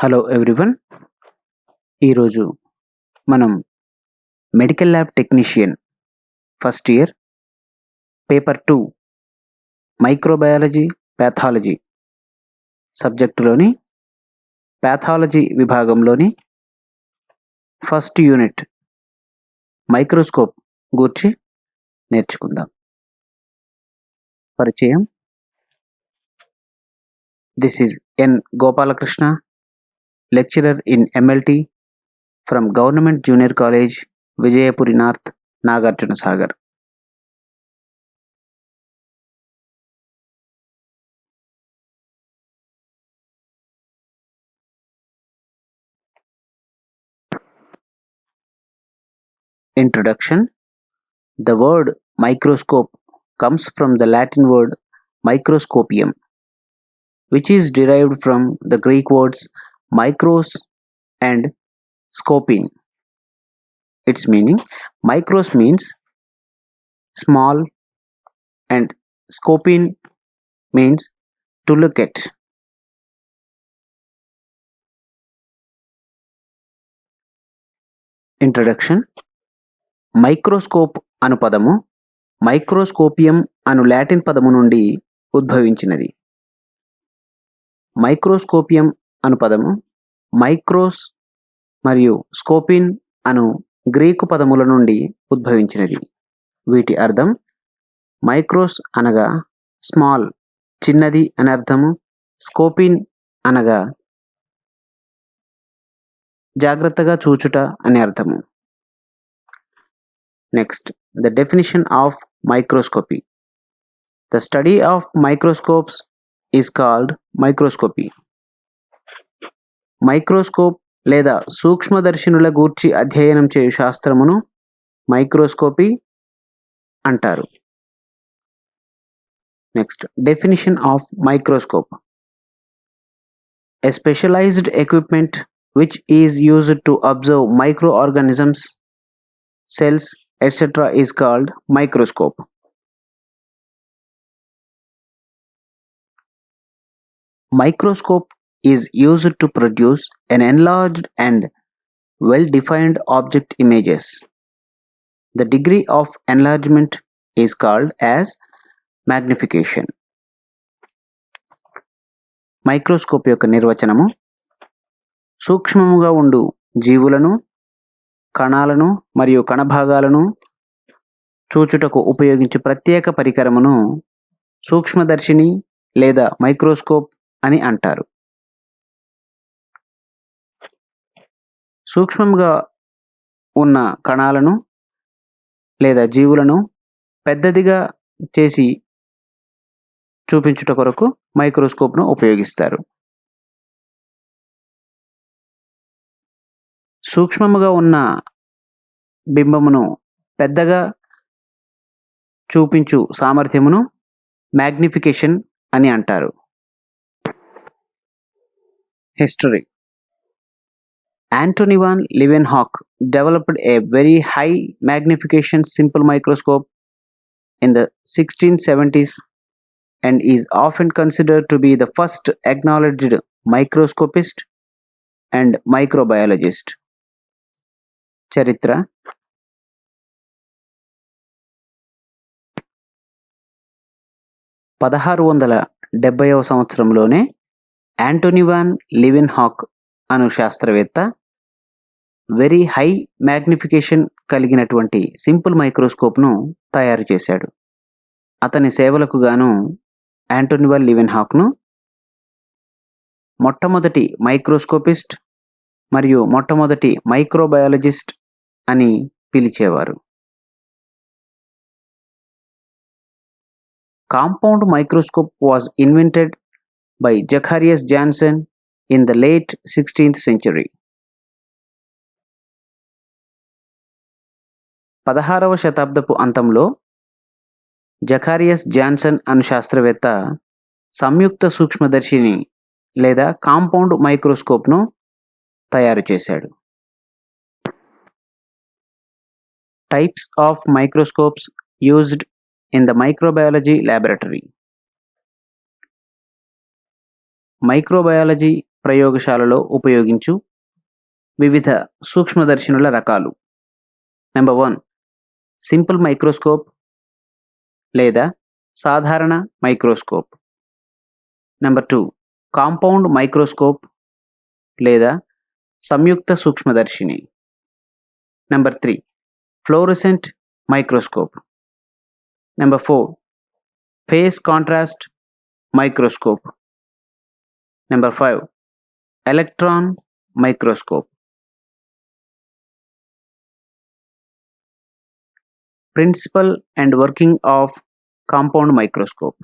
Hello everyone. ఈరోజు మనం medical lab technician first year paper 2 microbiology pathology సబ్జెక్టులోని pathology విభాగంలోని ఫస్ట్ యూనిట్ మైక్రోస్కోప్ గురించి నేర్చుకుందాం. పరిచయం. This is N Gopalakrishna, lecturer in MLT from Government Junior College, Vijayapuri North, Nagarjuna Sagar. Introduction. The word microscope comes from the Latin word microscopium, which is derived from the Greek words micros and scopin. Its meaning: micros means small and scopin means to look at. Introduction. Microscope అను పదము మైక్రోస్కోపియం అను Latin పదము నుండి ఉద్భవించినది. మైక్రోస్కోపియం అను పదము micros మరియు స్కోపిన్ అను Greek పదముల నుండి ఉద్భవించినది. వీటి అర్థం: మైక్రోస్ అనగా స్మాల్, చిన్నది అని అర్థము. స్కోపిన్ అనగా జాగ్రత్తగా చూచుట అని అర్థము. Next, the definition of microscopy. The study of microscopes is called microscopy. Microscope లేదా సూక్ష్మదర్శినుల గూర్చి అధ్యయనం చేయు శాస్త్రమును మైక్రోస్కోపీ అంటారు. Next, definition of microscope. A specialized equipment which is used to observe microorganisms, cells, etc. is called microscope. Microscope is used to produce an enlarged and well-defined object images. The degree of enlargement is called as magnification. Microscope యొక్క నిర్వచనము: సూక్ష్మముగా ఉండు జీవులను, కణాలను మరియు కణభాగాలను చూచుటకు ఉపయోగించు ప్రత్యేక పరికరమును సూక్ష్మదర్శిని లేదా microscope అని అంటారు. సూక్ష్మంగా ఉన్న కణాలను లేదా జీవులను పెద్దదిగా చేసి చూపించుట కొరకు మైక్రోస్కోప్ను ఉపయోగిస్తారు. సూక్ష్మముగా ఉన్న బింబమును పెద్దగా చూపించు సామర్థ్యమును మ్యాగ్నిఫికేషన్ అని అంటారు. History. Antoni van Leeuwenhoek developed a very high magnification simple microscope in the 1670s and is often considered to be the first acknowledged microscopist and microbiologist. చరిత్ర. 1670వ సంవత్సరంలోనే యాంటోనీ వాన్ లీవెన్హాక్ అను శాస్త్రవేత్త వెరీ హై మ్యాగ్నిఫికేషన్ కలిగినటువంటి simple మైక్రోస్కోప్ను తయారు చేశాడు. అతని సేవలకు గాను Anthony van లీవెన్హాక్ను మొట్టమొదటి మైక్రోస్కోపిస్ట్ మరియు మొట్టమొదటి మైక్రోబయాలజిస్ట్ అని పిలిచేవారు. Compound microscope was invented by Zacharias Janssen in the late 16th century. 16వ శతాబ్దపు అంతంలో జకారియస్ జాన్సన్ అను శాస్త్రవేత్త సంయుక్త సూక్ష్మదర్శిని లేదా కాంపౌండ్ మైక్రోస్కోప్ను తయారు చేశాడు. Types of microscopes used in the microbiology laboratory. Microbiology ప్రయోగశాలలో ఉపయోగించు వివిధ సూక్ష్మదర్శినుల రకాలు. నెంబర్ 1 సింపుల్ మైక్రోస్కోప్ లేదా సాధారణ మైక్రోస్కోప్. నెంబర్ 2 కాంపౌండ్ మైక్రోస్కోప్ లేదా సంయుక్త సూక్ష్మదర్శిని. Number 3 fluorescent microscope. Number 4 phase contrast microscope. Number 5 electron microscope. Principle and working of compound microscope.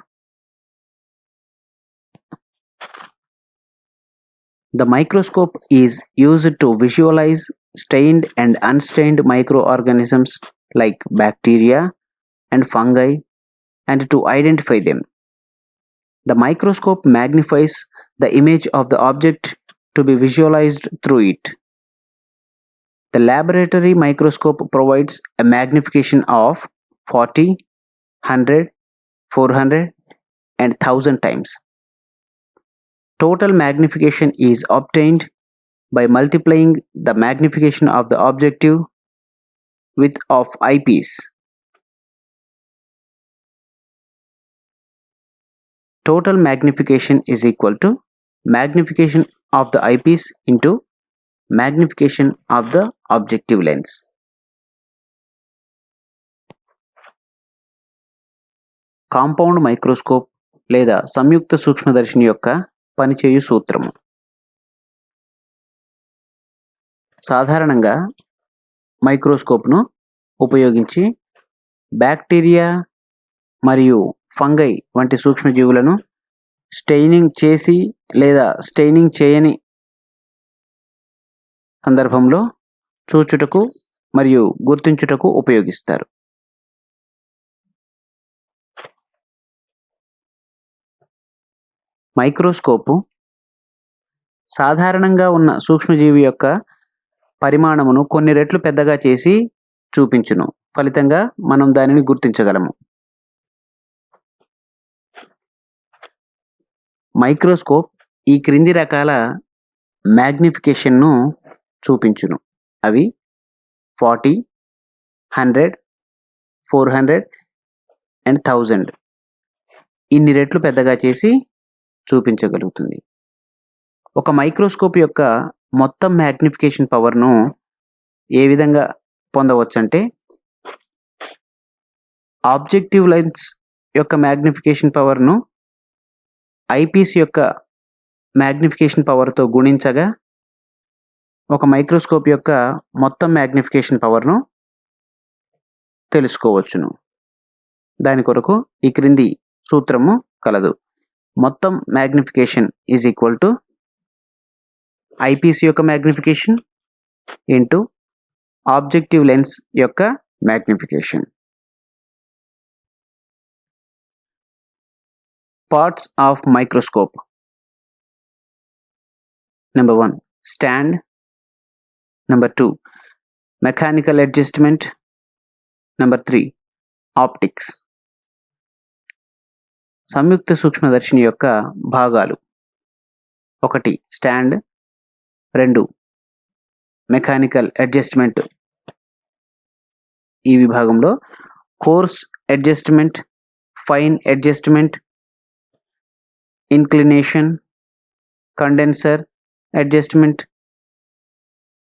The microscope is used to visualize stained and unstained microorganisms like bacteria and fungi and to identify them. The microscope magnifies the image of the object to be visualized through it. The laboratory microscope provides a magnification of 40, 100, 400 and 1000 times. Total magnification is obtained by multiplying the magnification of the objective width of eyepiece. Total magnification is equal to magnification of the eyepiece into magnification of the objective lens. Compound microscope లేదా సంయుక్త సూక్ష్మదర్శిని యొక్క పనిచేయు సూత్రము. సాధారణంగా మైక్రోస్కోప్ను ఉపయోగించి bacteria మరియు fungi వంటి సూక్ష్మజీవులను staining చేసి లేదా స్టెయినింగ్ చేయని సందర్భంలో చూచుటకు మరియు గుర్తించుటకు ఉపయోగిస్తారు. మైక్రోస్కోపు సాధారణంగా ఉన్న సూక్ష్మజీవి యొక్క పరిమాణమును కొన్ని రెట్లు పెద్దగా చేసి చూపించును. ఫలితంగా మనం దానిని గుర్తించగలము. మైక్రోస్కోప్ ఈ క్రింది రకాల మ్యాగ్నిఫికేషన్ను చూపించును. అవి 40, 100, 400 అండ్ 1000 ఇన్ని రెట్లు పెద్దగా చేసి చూపించగలుగుతుంది. ఒక మైక్రోస్కోప్ యొక్క మొత్తం మ్యాగ్నిఫికేషన్ పవర్ను ఏ విధంగా పొందవచ్చంటే ఆబ్జెక్టివ్ లెన్స్ యొక్క మ్యాగ్నిఫికేషన్ పవర్ను ఐపీస్ యొక్క మ్యాగ్నిఫికేషన్ పవర్తో గుణించగా ఒక మైక్రోస్కోప్ యొక్క మొత్తం మ్యాగ్నిఫికేషన్ పవర్ను తెలుసుకోవచ్చును. దాని కొరకు ఈ క్రింది సూత్రము కలదు. మొత్తం magnification is equal to eyepiece యొక్క మ్యాగ్నిఫికేషన్ ఇంటూ ఆబ్జెక్టివ్ లెన్స్ యొక్క magnification. Parts of microscope. Number 1 stand. Number 2 mechanical adjustment. Number 3 optics. సంయుక్త సూక్ష్మదర్శిని యొక్క భాగాలు. 1 స్టాండ్, 2 మెకానికల్ అడ్జస్ట్మెంట్. ఈ విభాగంలో coarse adjustment, fine adjustment, inclination, condenser adjustment,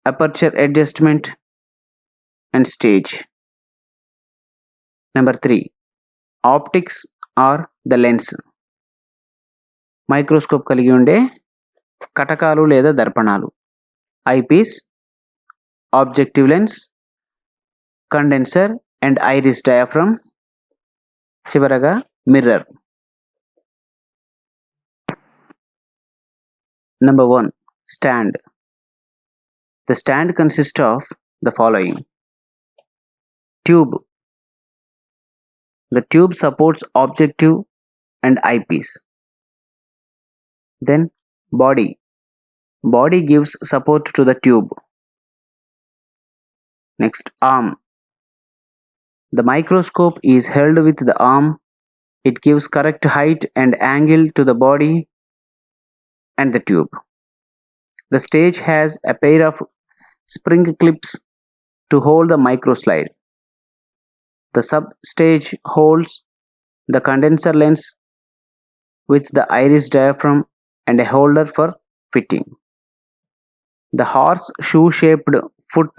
aperture adjustment and stage. Number 3 optics are the lens. Microscope కలిగి ఉండే కటకాలు లేదా దర్పణాలు. Eyepiece, objective lens, condenser and iris diaphragm, చివరగా mirror. Number 1 stand. The stand consists of the following: tube. The tube supports objective and eyepiece. Then body. Body gives support to the tube. Next, arm. The microscope is held with the arm. It gives correct height and angle to the body and the tube. The stage has a pair of spring clips to hold the microslide. The sub-stage holds the condenser lens with the iris diaphragm and a holder for fitting. The horseshoe-shaped foot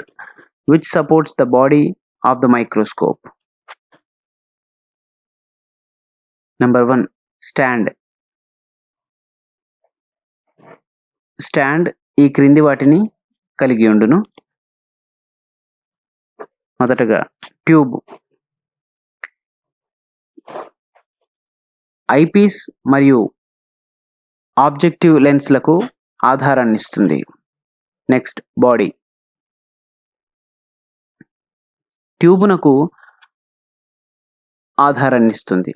which supports the body of the microscope. Number 1. Stand. Stand ఈ క్రింది వాటిని కలిగి ఉండును. మొదటగా tube. Eyepiece మరియు objective లెన్స్లకు ఆధారాన్ని ఇస్తుంది. Next body. ట్యూబునకు ఆధారాన్ని ఇస్తుంది.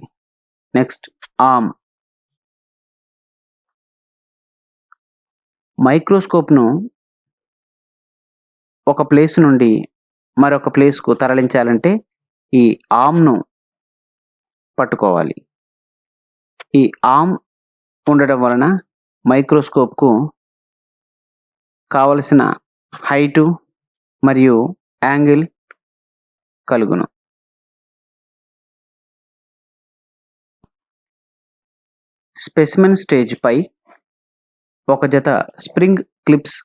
Next arm. మైక్రోస్కోప్ను ఒక ప్లేస్ నుండి మరొక ప్లేస్కు తరలించాలంటే ఈ ఆర్మ్ను పట్టుకోవాలి. ఈ ఆర్మ్ ఉండడం వలన మైక్రోస్కోప్కు కావలసిన హైటు మరియు యాంగిల్ కలుగును. స్పెసిమెన్ స్టేజ్ పై ఒక జత స్ప్రింగ్ క్లిప్స్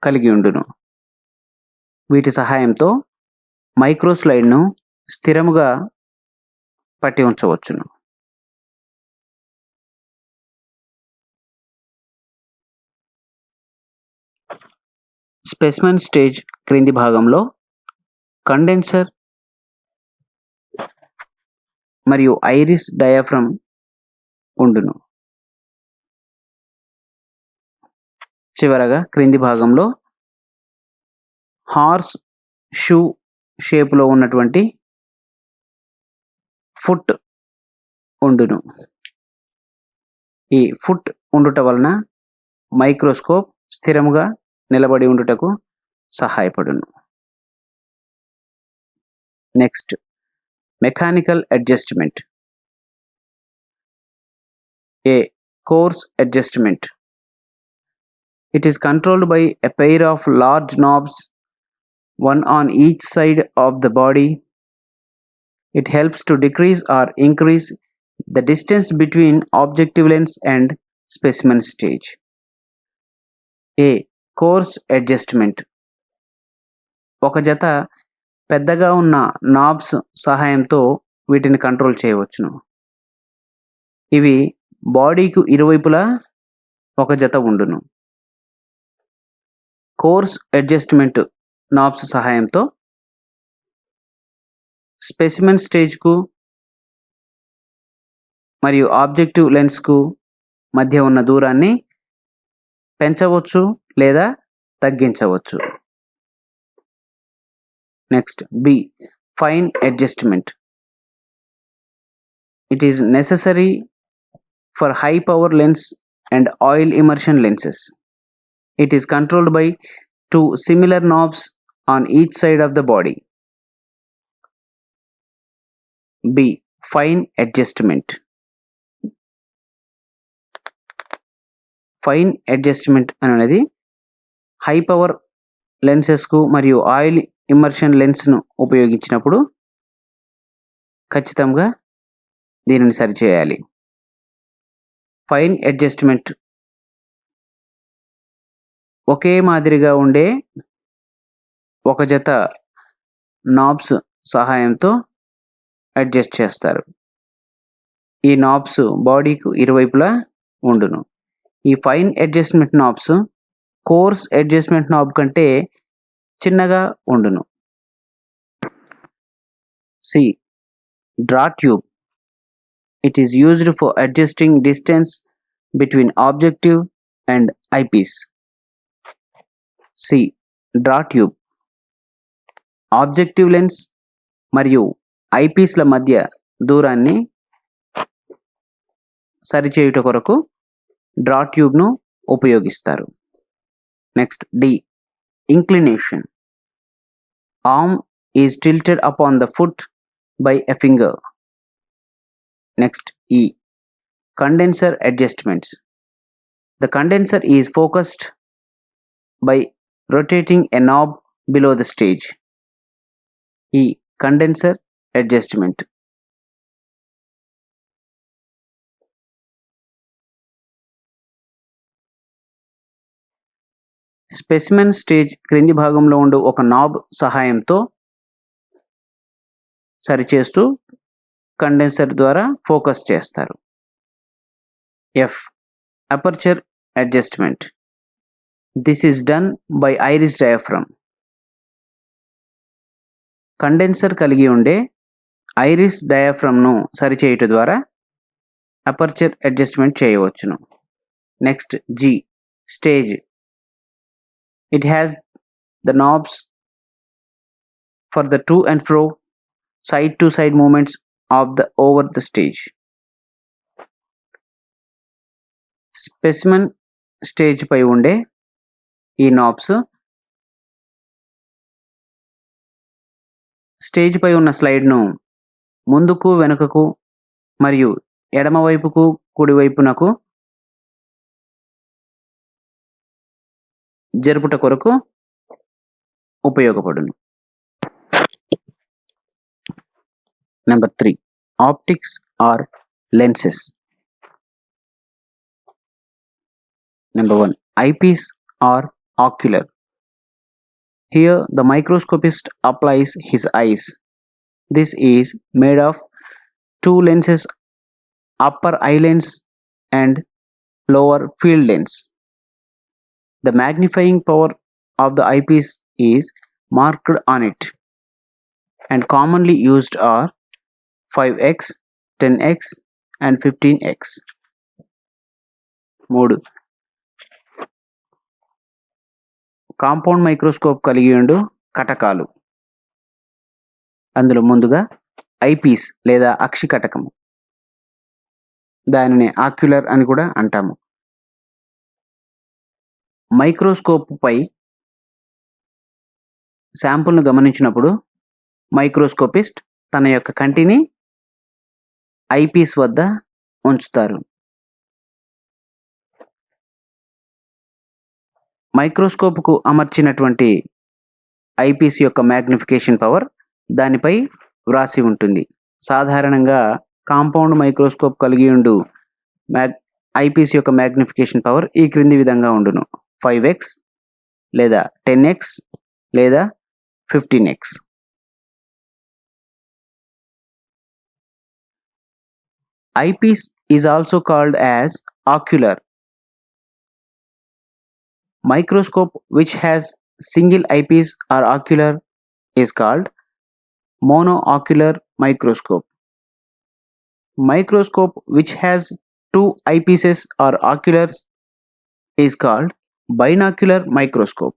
కలిగి ఉండును. వీటి సహాయంతో మైక్రోస్లైడ్ను స్థిరముగా పట్టి ఉంచవచ్చును. స్పెసిమెన్ స్టేజ్ క్రింది భాగంలో కండెన్సర్ మరియు ఐరిస్ డయాఫ్రమ్ ఉండును. చివరగా క్రింది భాగంలో హార్స్ షూ షేపులో ఉన్నటువంటి ఫుట్ ఉండును. ఈ ఫుట్ ఉండుట వలన మైక్రోస్కోప్ స్థిరముగా నిలబడి ఉండుటకు సహాయపడును. Next mechanical adjustment. A coarse adjustment. It is controlled by a pair of large knobs, one on each side of the body. It helps to decrease or increase the distance between objective lens and specimen stage. A. Coarse adjustment. ఒక జత పెద్దగా ఉన్న knobs సహాయంతో వీటిని control చేయవచ్చును. ఇవి బాడీకు ఇరువైపులా ఒక జత ఉండును. కోర్స్ అడ్జస్ట్మెంట్ నాబ్స్ సహాయంతో స్పెసిమెన్ స్టేజ్కు మరియు ఆబ్జెక్టివ్ లెన్స్కు మధ్య ఉన్న దూరాన్ని పెంచవచ్చు లేదా తగ్గించవచ్చు. Next B. Fine adjustment. It is necessary for high power lens and oil immersion lenses. It is controlled by two similar knobs on each side of the body. B. Fine adjustment. Fine adjustment అనేది high power లెన్సెస్కు మరియు oil immersion లెన్స్ను ఉపయోగించినప్పుడు ఖచ్చితంగా దీనిని సరిచేయాలి. Fine adjustment ఒకే మాదిరిగా ఉండే ఒక జత knobs సహాయంతో అడ్జస్ట్ చేస్తారు. ఈ నాబ్స్ బాడీకు ఇరువైపులా ఉండును. ఈ fine adjustment knobs coarse adjustment knob కంటే చిన్నగా ఉండును. C. Draw tube. It is used for adjusting distance between objective and eyepiece. C. Draw tube objective lens మరియు ఐపీస్ల మధ్య దూరాన్ని సరిచేయుట కొరకు డ్రా ట్యూబ్ను ఉపయోగిస్తారు. Next D. Inclination. Arm is tilted upon the foot by a finger. Next E. Condenser adjustments. The condenser is focused by rotating a knob below the stage. ఈ condenser adjustment. Specimen stage క్రింది భాగంలో ఉండు ఒక knob సహాయంతో సరిచేస్తూ condenser ద్వారా focus చేస్తారు. F aperture adjustment. This is done by iris diaphragm. Condenser కలిగి ఉండే ఐరిస్ డయాఫ్రమ్ను సరిచేయుట ద్వారా అపర్చర్ అడ్జస్ట్మెంట్ చేయవచ్చును. Next G stage. It has the knobs for the to and fro, side to side movements of the over the stage. Specimen stage పై ఉండే ఈ knobs stage పై ఉన్న స్లైడ్ను ముందుకు వెనుకకు మరియు ఎడమవైపుకు కుడివైపునకు జరుపుట కొరకు ఉపయోగపడును. Number 3 optics or lenses. Number 1 eyepiece or ocular. Here the microscopist applies his eyes. This is made of two lenses, upper eye lens and lower field lens. The magnifying power of the eyepiece is marked on it and commonly used are 5x, 10x and 15x. 3 compound microscope కలిగి ఉండు కటకాలు. అందులో ముందుగా eyepiece లేదా అక్షి కటకము, దానిని ocular అని కూడా అంటాము. Microscope పై శాంపుల్ను గమనించినప్పుడు మైక్రోస్కోపిస్ట్ తన యొక్క కంటిని ఐపీస్ వద్ద ఉంచుతారు. మైక్రోస్కోప్కు అమర్చినటువంటి ఐపీస్ యొక్క మ్యాగ్నిఫికేషన్ పవర్ దానిపై వ్రాసి ఉంటుంది. సాధారణంగా కాంపౌండ్ మైక్రోస్కోప్ కలిగి ఉండు ఐపీస్ యొక్క మ్యాగ్నిఫికేషన్ పవర్ ఈ క్రింది విధంగా ఉండును: 5x లేదా 10x లేదా 15x. Eyepiece is also called as ocular. Microscope which has single eyepiece or ocular is called monoocular microscope. Microscope which has two eyepieces or oculars is called binocular microscope.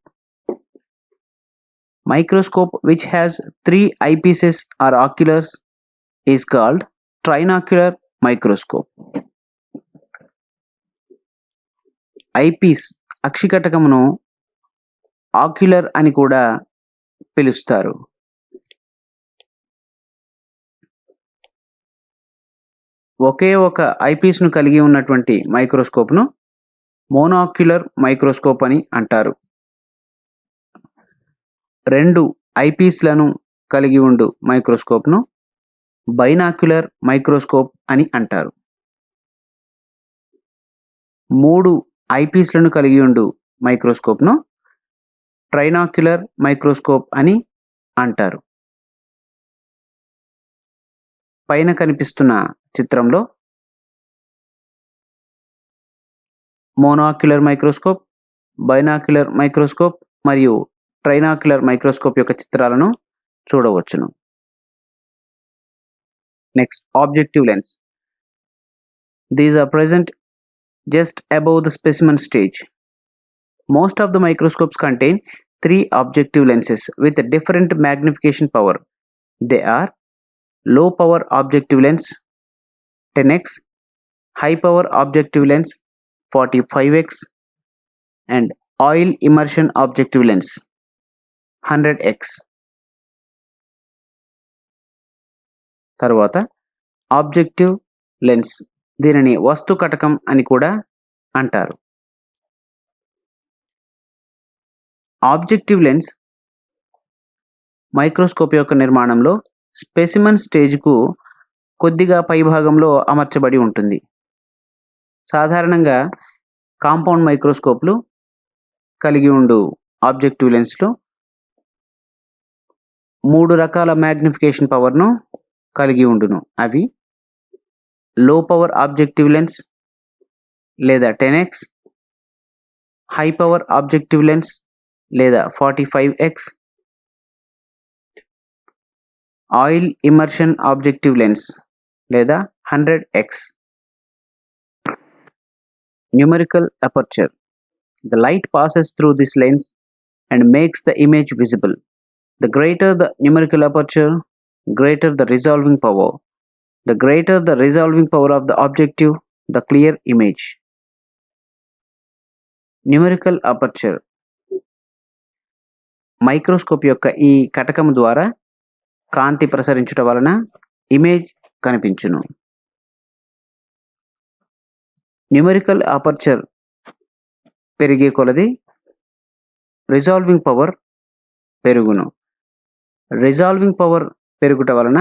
Microscope which has three eyepieces or oculars is called trinocular microscope. Eyepiece అక్షికటకమును ocular అని కూడా పిలుస్తారు. ఒకే ఒక ఐపీస్ను కలిగి ఉన్నటువంటి మైక్రోస్కోప్ను monocular microscope అని అంటారు. 2 ఐపీస్లను కలిగి ఉండు మైక్రోస్కోప్ను బైనాక్యులర్ మైక్రోస్కోప్ అని అంటారు. 3 ఐపీస్లను కలిగి ఉండు మైక్రోస్కోప్ను ట్రైనాక్యులర్ మైక్రోస్కోప్ అని అంటారు. పైన కనిపిస్తున్న చిత్రంలో మోనోక్యులర్ మైక్రోస్కోప్, బైనాక్యులర్ మైక్రోస్కోప్ మరియు ట్రైనాక్యులర్ మైక్రోస్కోప్ యొక్క చిత్రాలను చూడవచ్చును. Next objective lens. These are present just above the specimen stage. Most of the microscopes contain 3 objective lenses with a different magnification power. They are low power objective lens 10x, high power objective lens 45x and oil immersion objective lens 100x. తర్వాత objective lens, దీనిని వస్తు కటకం అని కూడా అంటారు. Objective lens microscope యొక్క నిర్మాణంలో specimen స్టేజ్కు కొద్దిగా పైభాగంలో అమర్చబడి ఉంటుంది. సాధారణంగా కాంపౌండ్ మైక్రోస్కోప్లు కలిగి ఉండు ఆబ్జెక్టివ్ లెన్స్లు 3 రకాల మ్యాగ్నిఫికేషన్ పవర్ను కలిగి ఉండును. అవి లో పవర్ ఆబ్జెక్టివ్ లెన్స్ లేదా 10x, high power objective lens లేదా 45x, oil immersion objective lens లేదా 100x. Numerical aperture. The light passes through this lens and makes the image visible. The greater the numerical aperture, greater the resolving power. The greater the resolving power of the objective, the clear image. Numerical aperture microscope యొక్క ఈ కటకము ద్వారా కాంతి ప్రసరించుట వలన image కనిపించును. Numerical aperture పెరిగే కొలది resolving power పెరుగును. Resolving power పెరుగుట వలన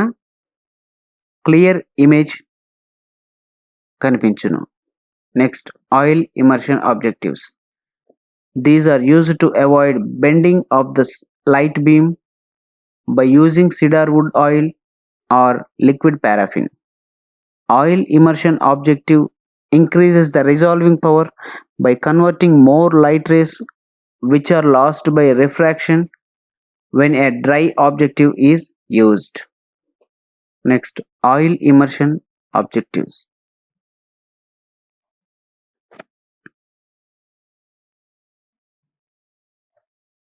clear image కనిపించును. Next, oil immersion objectives. These are used to avoid bending of the light beam by using cedar wood oil or liquid paraffin. Oil immersion objective increases the resolving power by converting more light rays which are lost by refraction when a dry objective is used. Next, oil immersion objectives.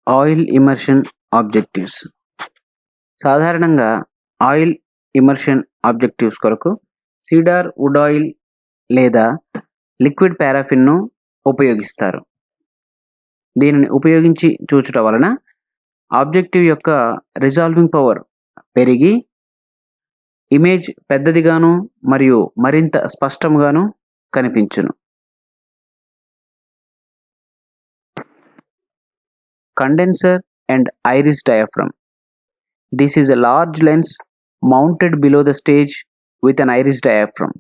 Oil immersion objectives. సాధారణంగా oil immersion objectives కొరకు cedar would oil లేదా liquid పారాఫిన్ను ఉపయోగిస్తారు. దీనిని ఉపయోగించి చూచుట వలన objective యొక్క resolving power పెరిగి ఇమేజ్ పెద్దదిగాను మరియు మరింత స్పష్టంగాను కనిపించును. Condenser and iris diaphragm. This is a large lens mounted below the stage with an iris diaphragm.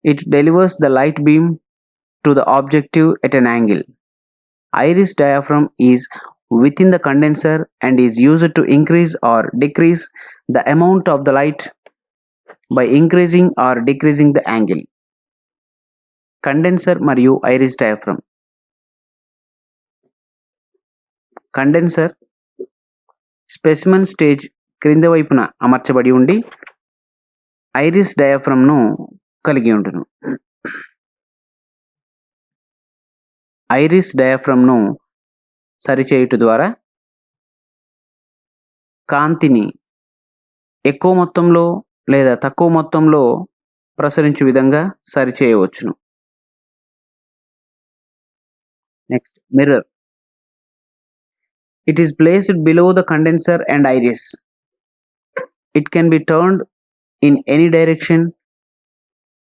It delivers the light beam to the objective at an angle. Iris diaphragm is within the condenser and is used to increase or decrease the amount of the light by increasing or decreasing the angle. Condenser మరియు iris diaphragm. Condenser specimen stage క్రింద వైపున అమర్చబడి ఉండి iris డయాఫ్రమ్ను కలిగి ఉండును. Iris డయాఫ్రమ్ను సరిచేయుట ద్వారా కాంతిని ఎక్కువ మొత్తంలో లేదా తక్కువ మొత్తంలో ప్రసరించు విధంగా సరిచేయవచ్చును. Next, mirror. It is placed below the condenser and iris. It can be turned in any direction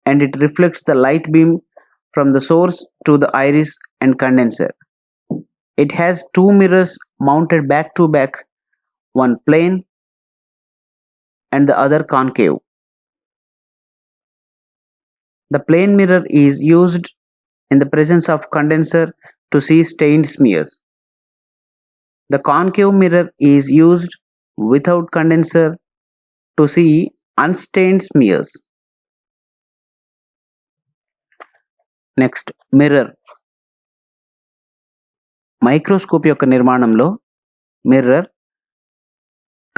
and it reflects the light beam from the source to the iris and condenser. It has 2 mirrors mounted back to back, one plane and the other concave. The plane mirror is used in the presence of condenser to see stained smears. The concave mirror is used without condenser to see unstained smears. Next, mirror. Microscope యొక్క నిర్మాణంలో mirror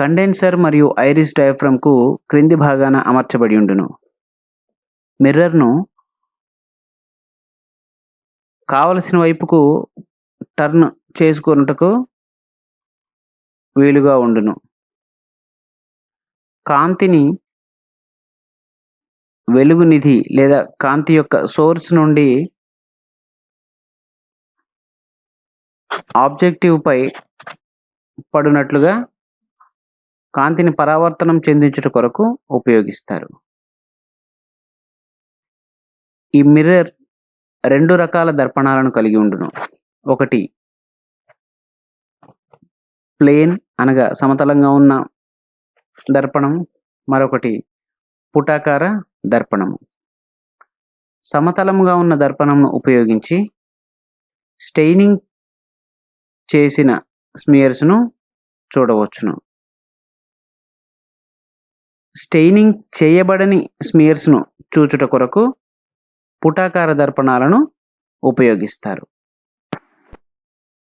condenser మరియు iris డయాఫ్రమ్కు క్రింది భాగాన అమర్చబడి ఉండును. మిర్రర్ను కావలసిన వైపుకు turn చేసుకొనుటకు వీలుగా ఉండును. కాంతిని వెలుగునిధి లేదా కాంతి యొక్క సోర్స్ నుండి ఆబ్జెక్టివ్ పై పడునట్లుగా కాంతిని పరావర్తనం చెందించుట కొరకు ఉపయోగిస్తారు. ఈ మిర్రర్ 2 రకాల దర్పణాలను కలిగి ఉండును. ఒకటి ప్లేన్ అనగా సమతలంగా ఉన్న దర్పణం, మరొకటి పుటాకార దర్పణము. సమతలముగా ఉన్న దర్పణంను ఉపయోగించి స్టెయినింగ్ చేసిన స్మియర్స్‌ను చూడవచ్చును. స్టెయినింగ్ చేయబడని స్మియర్స్‌ను చూచుట కొరకు పుటాకార దర్పణాలను ఉపయోగిస్తారు.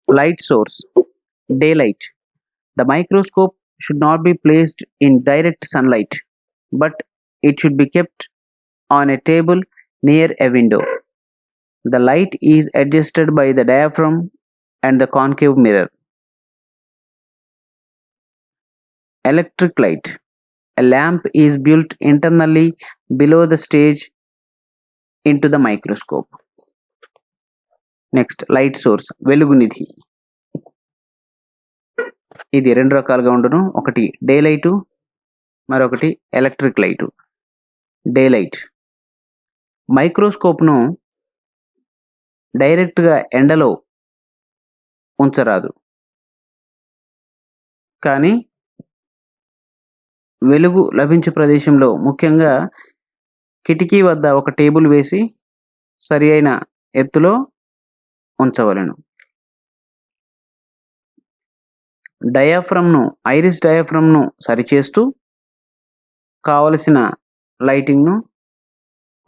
Light source. Daylight. The microscope should not be placed in direct sunlight, but it should be kept on a table near a window. The light is adjusted by the diaphragm and the concave mirror. Electric light. A lamp is built internally below the stage into the microscope. Next light source వెలుగునిధి. ఇది 2 రకాలుగా ఉండును. ఒకటి day light, మరొకటి electric light. Day light మైక్రోస్కోప్ను డైరెక్ట్గా ఎండలో ఉంచరాదు, కానీ వెలుగు లభించే ప్రదేశంలో ముఖ్యంగా కిటికీ వద్ద ఒక టేబుల్ వేసి సరి అయిన ఎత్తులో ఉంచవలెను. ఐరిస్ డయాఫ్రమ్ను సరిచేస్తూ కావలసిన లైటింగ్ను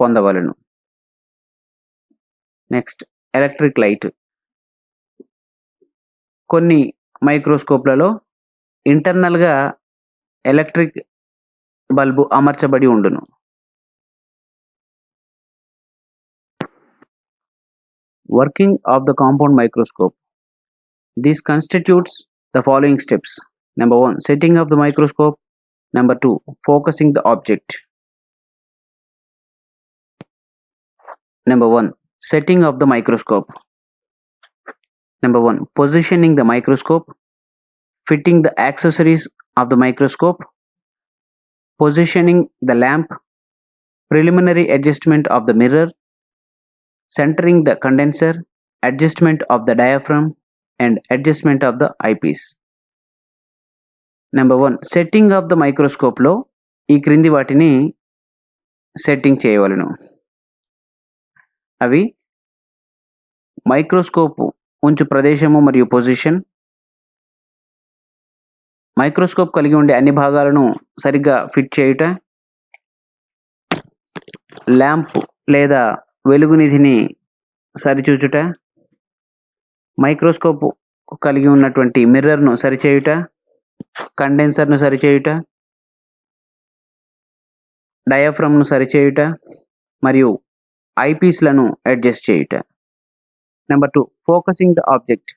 పొందవలెను. Next electric light. కొన్ని మైక్రోస్కోప్లలో ఇంటర్నల్గా ఎలక్ట్రిక్ బల్బు అమర్చబడి ఉండును. Working of the compound microscope. This constitutes the following steps. Number 1, setting of the microscope. Number 2, focusing the object. Number 1, setting of the microscope. Number 1, positioning the microscope, fitting the accessories of the microscope, positioning the lamp, preliminary adjustment of the mirror, centering the condenser, adjustment of the diaphragm, and adjustment of the eyepiece. Number 1, setting of the మైక్రోస్కోప్లో ఈ క్రింది వాటిని setting చేయవలెను. అవి microscope ఉంచు ప్రదేశము మరియు position, microscope కలిగి ఉండే అన్ని భాగాలను సరిగ్గా ఫిట్ చేయుట, ల్యాంప్ లేదా వెలుగునిధిని సరిచూచుట, మైక్రోస్కోప్ కలిగి ఉన్నటువంటి మిర్రర్ను సరిచేయుట, కండెన్సర్ను సరిచేయుట, డయాఫ్రమ్ను సరిచేయుట మరియు ఐపీస్లను అడ్జస్ట్ చేయుట. Number 2, focusing the object.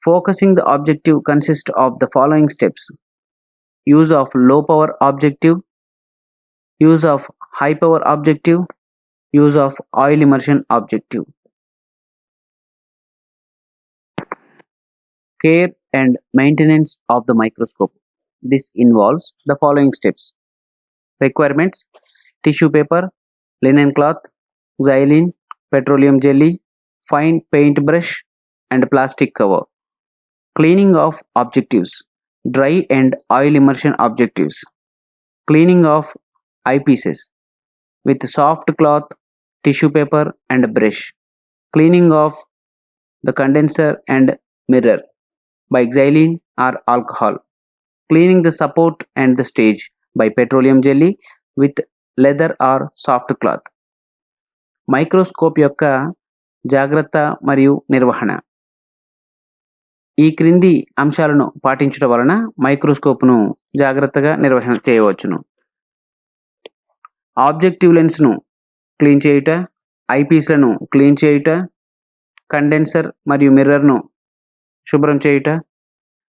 Focusing the objective consist of the following steps. Use of low power objective, use of high power objective, use of oil immersion objective. Care and maintenance of the microscope. This involves the following steps. Requirements: tissue paper, linen cloth, xylene, petroleum jelly, fine paintbrush and plastic cover. Cleaning of objectives: dry and oil immersion objectives. Cleaning of eyepieces with soft cloth, tissue paper and brush. Cleaning of the condenser and mirror by xylene or alcohol. Cleaning the support and the stage by petroleum jelly with leather or soft cloth. Microscope యొక్క జాగ్రత్త మరియు నిర్వహణ. ఈ క్రింది అంశాలను పాటించడం వలన మైక్రోస్కోప్ను జాగ్రత్తగా నిర్వహణ చేయవచ్చును. ఆబ్జెక్టివ్ లెన్స్ను క్లీన్ చేయుట, ఐపీస్లను క్లీన్ చేయుట, కండెన్సర్ మరియు మిర్రర్ను శుభ్రం చేయుట,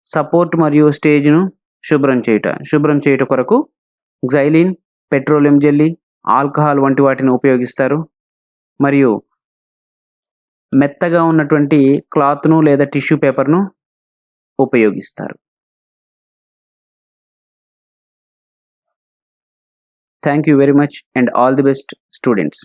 సపోర్ట్ మరియు స్టేజ్ను శుభ్రం చేయుట కొరకు xylene, పెట్రోలియం జెల్లీ, ఆల్కహాల్ వంటి వాటిని ఉపయోగిస్తారు. మరియు మెత్తగా ఉన్నటువంటి క్లాత్ను లేదా టిష్యూ పేపర్ను ఉపయోగిస్తారు. Thank you very much and all the best, students.